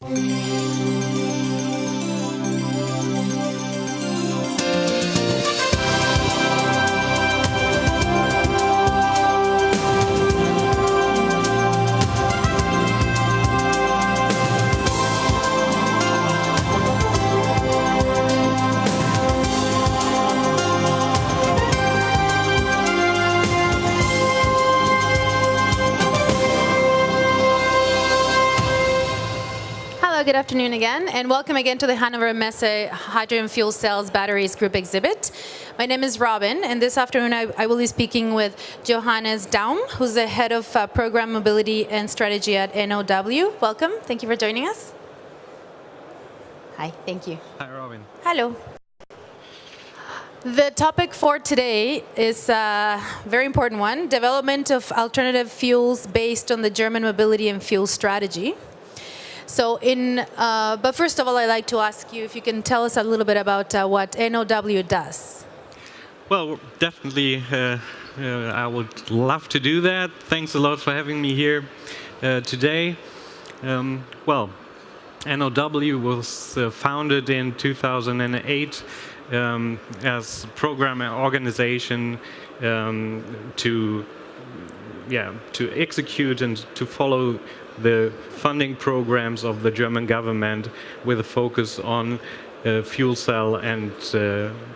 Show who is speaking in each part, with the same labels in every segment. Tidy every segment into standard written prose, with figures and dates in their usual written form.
Speaker 1: Good afternoon again, and welcome again to the Hannover Messe Hydrogen Fuel Cells Batteries Group exhibit. My name is Robin, and this afternoon I will be speaking with Johannes Daum, who's the head of Program Mobility and Strategy at NOW. Welcome. Thank you for joining us. Hi, thank you.
Speaker 2: Hi, Robin.
Speaker 1: Hello. The topic for today is a very important one, development of alternative fuels based on the German mobility and fuel strategy. So, but first of all, I'd like to ask you if you can tell us a little bit about what NOW does.
Speaker 2: Well, definitely, I would love to do that. Thanks a lot for having me here today. Well, NOW was founded in 2008 as a program organization to execute and to follow the funding programs of the German government with a focus on fuel cell and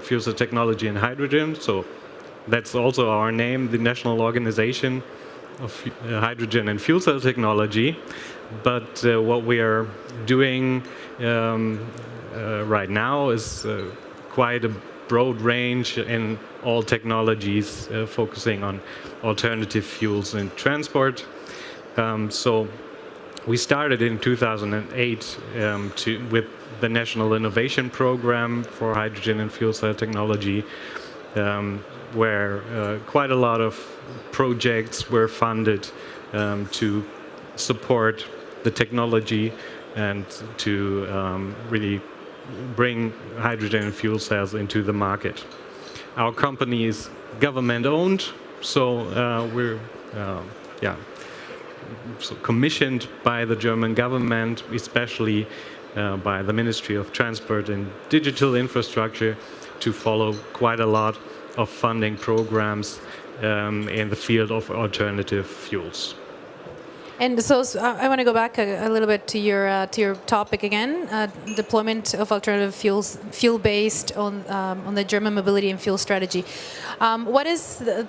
Speaker 2: fuel cell technology and hydrogen. So that's also our name, the National Organization of Hydrogen and Fuel Cell Technology. But what we are doing right now is quite a broad range in all technologies, focusing on alternative fuels in transport. So we started in 2008 with the National Innovation Program for Hydrogen and Fuel Cell Technology, where quite a lot of projects were funded to support the technology and to really bring hydrogen and fuel cells into the market. Our company is government-owned, so we're commissioned by the German government, especially by the Ministry of Transport and Digital Infrastructure, to follow quite a lot of funding programs in the field of alternative fuels.
Speaker 1: And so I want to go back a little bit to your topic again, deployment of alternative fuels, fuel based on the German mobility and fuel strategy. What is the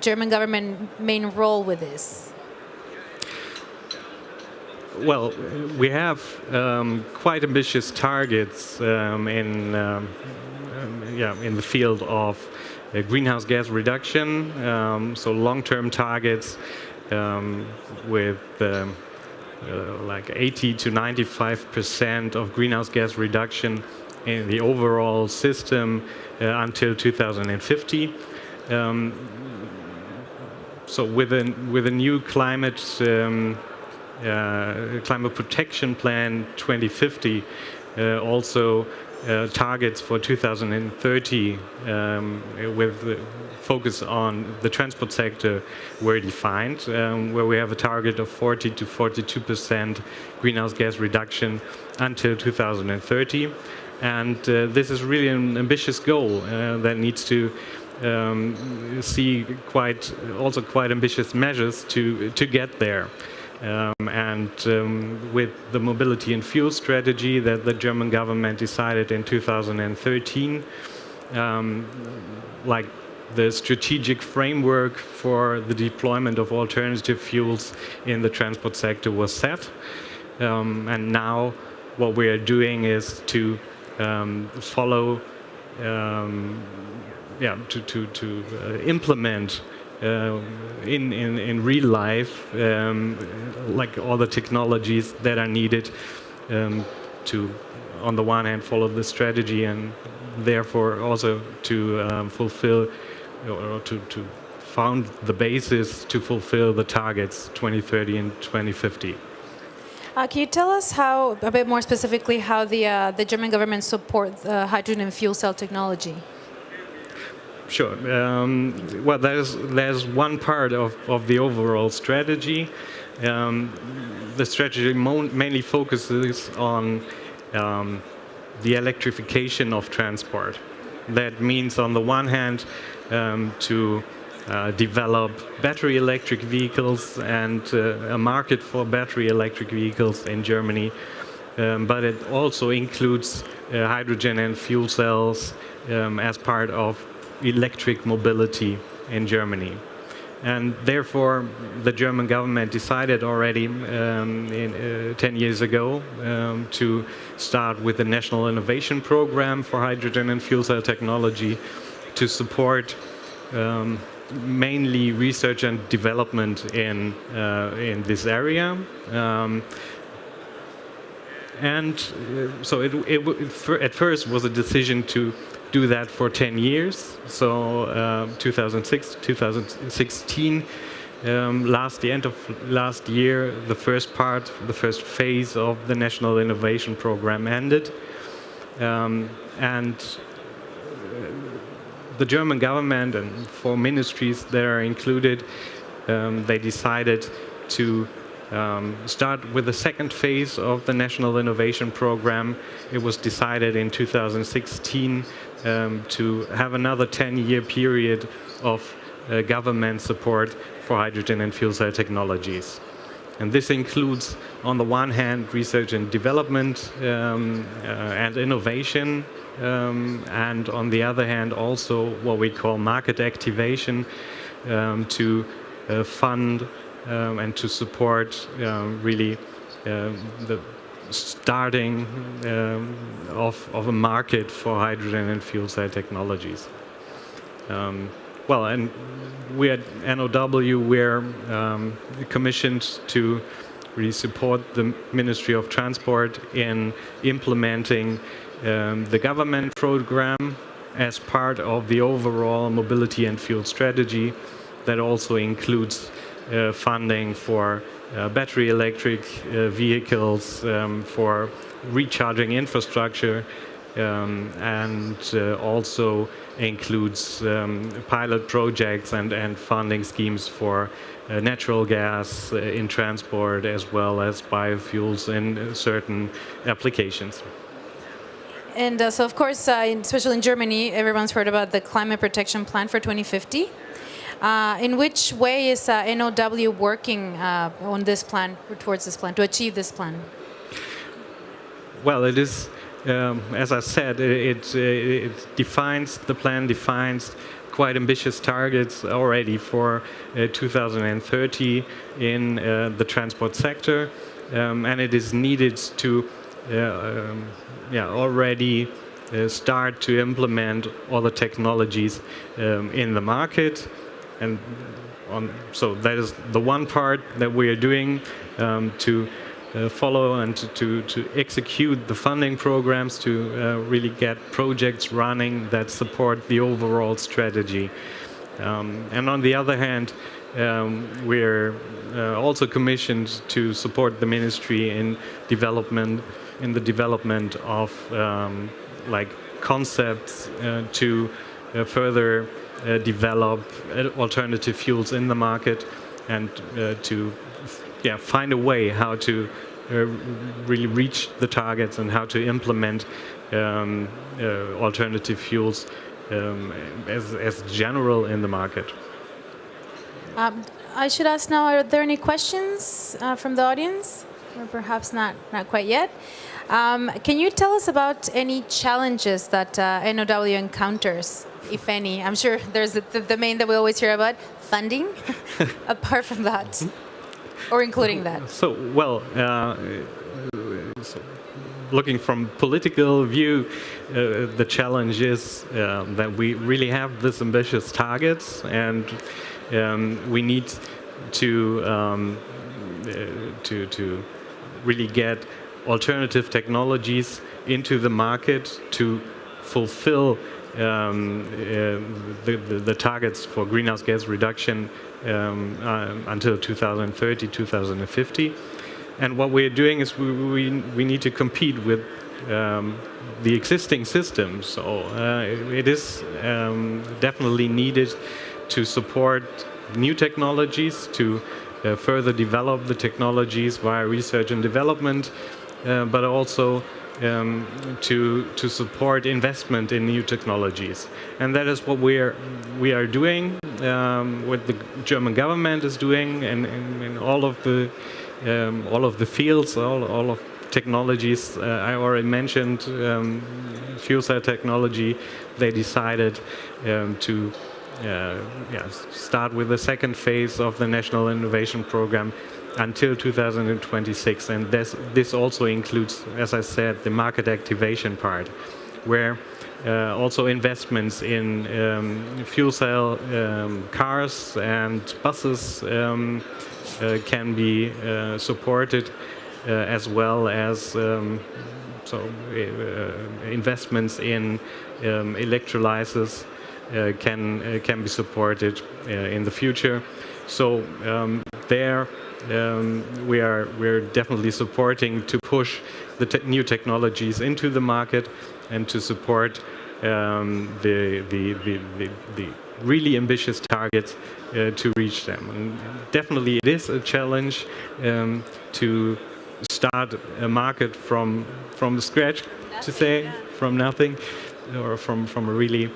Speaker 1: German government main role with this?
Speaker 2: Well, we have quite ambitious targets in the field of greenhouse gas reduction, so long-term targets with like 80 to 95% of greenhouse gas reduction in the overall system until 2050. So with a new climate protection plan 2050, also targets for 2030 with the focus on the transport sector were defined, where we have a target of 40 to 42% greenhouse gas reduction until 2030. And this is really an ambitious goal that needs to see quite ambitious measures to get there. With the mobility and fuel strategy that the German government decided in 2013, like the strategic framework for the deployment of alternative fuels in the transport sector was set. And now what we are doing is to follow, to implement in real life, like all the technologies that are needed to, on the one hand, follow the strategy and therefore also to fulfill or to found the basis to fulfill the targets 2030 and 2050.
Speaker 1: Can you tell us a bit more specifically, how the German government supports hydrogen and fuel cell technology?
Speaker 2: Sure. Well, there's one part of the overall strategy. The strategy mainly focuses on the electrification of transport. That means, on the one hand, to develop battery electric vehicles and a market for battery electric vehicles in Germany. But it also includes hydrogen and fuel cells as part of electric mobility in Germany. And therefore, the German government decided already 10 years ago to start with the National Innovation Program for Hydrogen and Fuel Cell Technology to support mainly research and development in this area. So it at first was a decision to do that for 10 years. So 2016, the end of last year, the first phase of the National Innovation Program ended. And the German government and 4 ministries that are included, they decided to start with the second phase of the National Innovation Program. It was decided in 2016 to have another 10-year period of government support for hydrogen and fuel cell technologies. And this includes, on the one hand, research and development and innovation, and on the other hand, also what we call market activation to fund and to support really the starting of a market for hydrogen and fuel cell technologies. Well, and we at NOW, we're commissioned to really support the Ministry of Transport in implementing the government program as part of the overall mobility and fuel strategy. That also includes funding for battery electric vehicles, for recharging infrastructure, and also includes pilot projects and funding schemes for natural gas in transport, as well as biofuels in certain applications.
Speaker 1: And so, of course, especially in Germany, everyone's heard about the Climate Protection Plan for 2050. In which way is NOW working on this plan, or towards this plan, to achieve this plan?
Speaker 2: Well, it is, as I said, the plan defines quite ambitious targets already for 2030 in the transport sector, and it is needed to already start to implement all the technologies in the market. And so that is the one part that we are doing to follow and to execute the funding programs to really get projects running that support the overall strategy. And on the other hand, we're also commissioned to support the ministry in the development of like concepts to further develop alternative fuels in the market, and to find a way how to really reach the targets and how to implement alternative fuels as general in the market.
Speaker 1: I should ask now, are there any questions from the audience? Or perhaps not quite yet. Can you tell us about any challenges that NOW encounters, if any? I'm sure there's the main that we always hear about, funding, apart from that, or including that.
Speaker 2: So, well, looking from political view, the challenge is that we really have this ambitious targets, and we need to really get alternative technologies into the market to fulfill the targets for greenhouse gas reduction until 2030, 2050. And what we're doing is we need to compete with the existing system. So it is definitely needed to support new technologies, to further develop the technologies via research and development, but also to support investment in new technologies. And that is what we are doing, what the German government is doing, and in all of the fields, all of technologies. I already mentioned fuel cell technology. They decided to start with the second phase of the National Innovation Program until 2026, and this also includes, as I said, the market activation part, where also investments in fuel cell cars and buses can be supported, as well as investments in electrolyzers can be supported in the future. So we're definitely supporting to push the new technologies into the market and to support the really ambitious targets to reach them. And definitely it is a challenge to start a market from the scratch, to say, from nothing, or from a really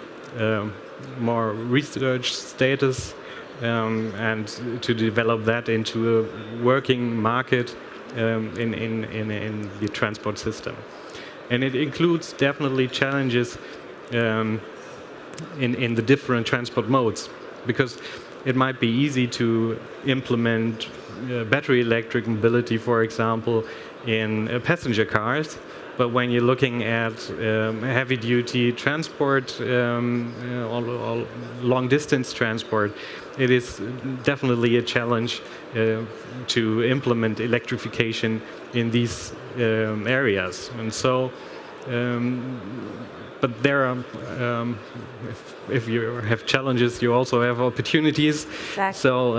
Speaker 2: more research status, and to develop that into a working market in the transport system. And it includes definitely challenges in the different transport modes, because it might be easy to implement battery electric mobility, for example, in passenger cars. But when you're looking at heavy-duty transport, or long-distance transport, it is definitely a challenge to implement electrification in these areas. And so, but there are, if you have challenges, you also have opportunities.
Speaker 1: Exactly.
Speaker 2: So,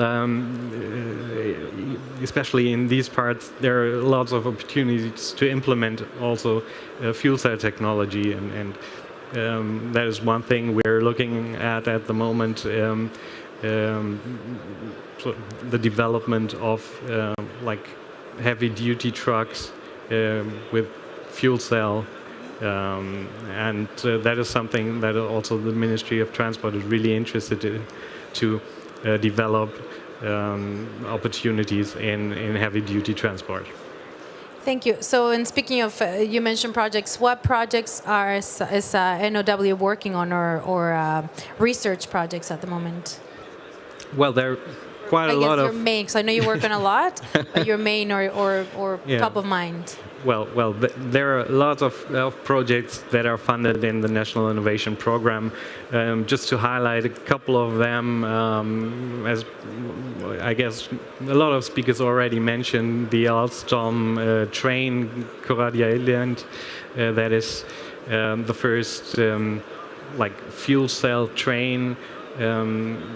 Speaker 2: especially in these parts, there are lots of opportunities to implement also fuel cell technology, and that is one thing we're looking at the moment. So the development of like heavy-duty trucks with fuel cell. And that is something that also the Ministry of Transport is really interested in, to develop opportunities in heavy-duty transport.
Speaker 1: Thank you. So, in speaking of, you mentioned projects. What projects is NOW working on, or research projects at the moment?
Speaker 2: Well, there are quite a lot of...
Speaker 1: your main, because I know you work on a lot, but your main or top of mind.
Speaker 2: Well, there are lots of projects that are funded in the National Innovation Program. Just to highlight a couple of them, as I guess a lot of speakers already mentioned, the Alstom train Koradialand, that is the first like fuel cell train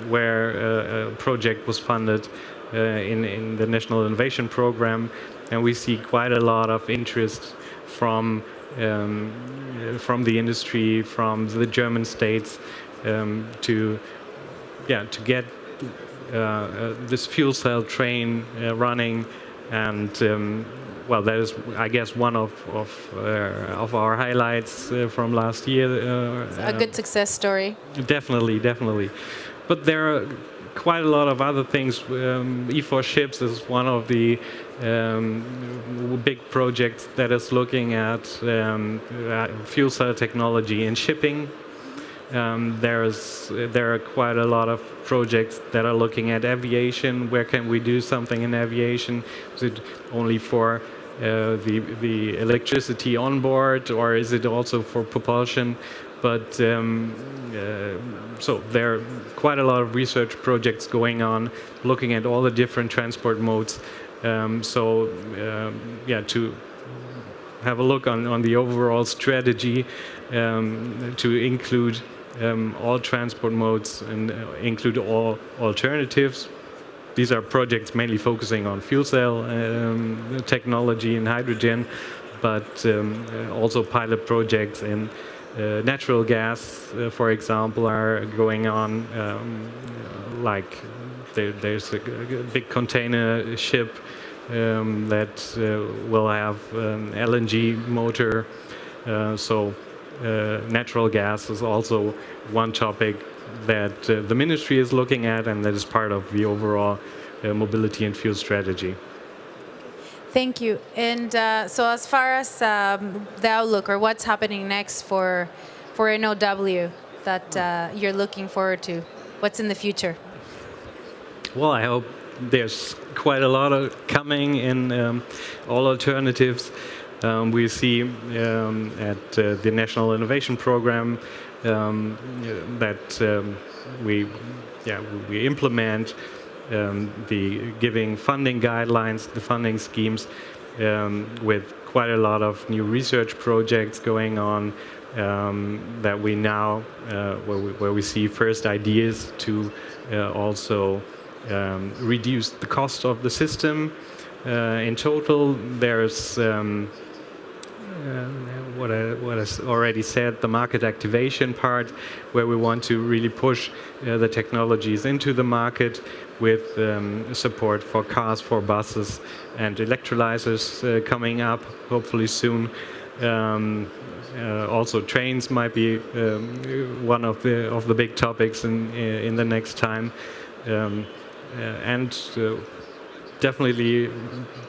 Speaker 2: where a project was funded in the National Innovation Program. And we see quite a lot of interest from the industry, from the German states, to get this fuel cell train running. And well, that is, I guess, one of our highlights from last year.
Speaker 1: A good success story.
Speaker 2: Definitely. But there are quite a lot of other things. E4Ships is one of the big projects that is looking at fuel cell technology in shipping. There are quite a lot of projects that are looking at aviation. Where can we do something in aviation? Is it only for the electricity on board, or is it also for propulsion? But so there are quite a lot of research projects going on, looking at all the different transport modes. To have a look on the overall strategy, to include all transport modes and include all alternatives. These are projects mainly focusing on fuel cell technology and hydrogen, but also pilot projects in natural gas, for example, are going on. Like there's a big container ship that will have an LNG motor. So natural gas is also one topic that the ministry is looking at, and that is part of the overall mobility and fuel strategy.
Speaker 1: Thank you. And so as far as the outlook or what's happening next for NOW that you're looking forward to, what's in the future?
Speaker 2: Well, I hope there's quite a lot of coming in all alternatives. We see at the National Innovation Program that we implement the giving funding guidelines, the funding schemes, with quite a lot of new research projects going on that we now, where we see first ideas to also reduce the cost of the system. In total, there's what I already said, the market activation part, where we want to really push the technologies into the market with support for cars, for buses, and electrolyzers coming up hopefully soon. Also, trains might be one of the big topics in the next time, and definitely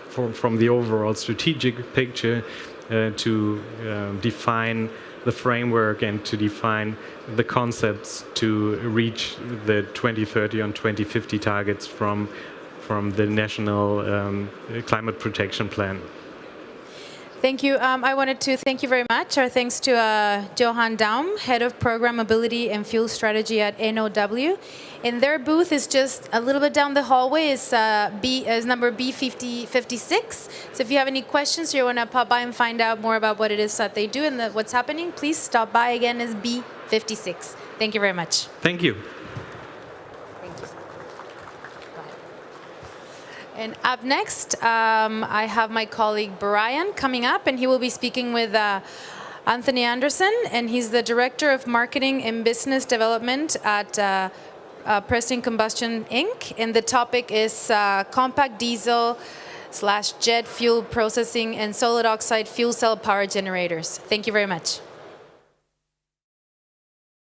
Speaker 2: from the overall strategic picture. To define the framework and to define the concepts to reach the 2030 and 2050 targets from the National Climate Protection Plan.
Speaker 1: Thank you. I wanted to thank you very much. Our thanks to Johannes Daum, Head of Program Mobility and Fuel Strategy at NOW. And their booth is just a little bit down the hallway. Is number B56. So if you have any questions or you want to pop by and find out more about what it is that they do and what's happening, please stop by again as B56. Thank you very much.
Speaker 2: Thank you.
Speaker 1: And up next, I have my colleague Brian coming up, and he will be speaking with Anthony Anderson, and he's the Director of Marketing and Business Development at Preston Combustion Inc. And the topic is compact diesel / jet fuel processing and solid oxide fuel cell power generators. Thank you very much.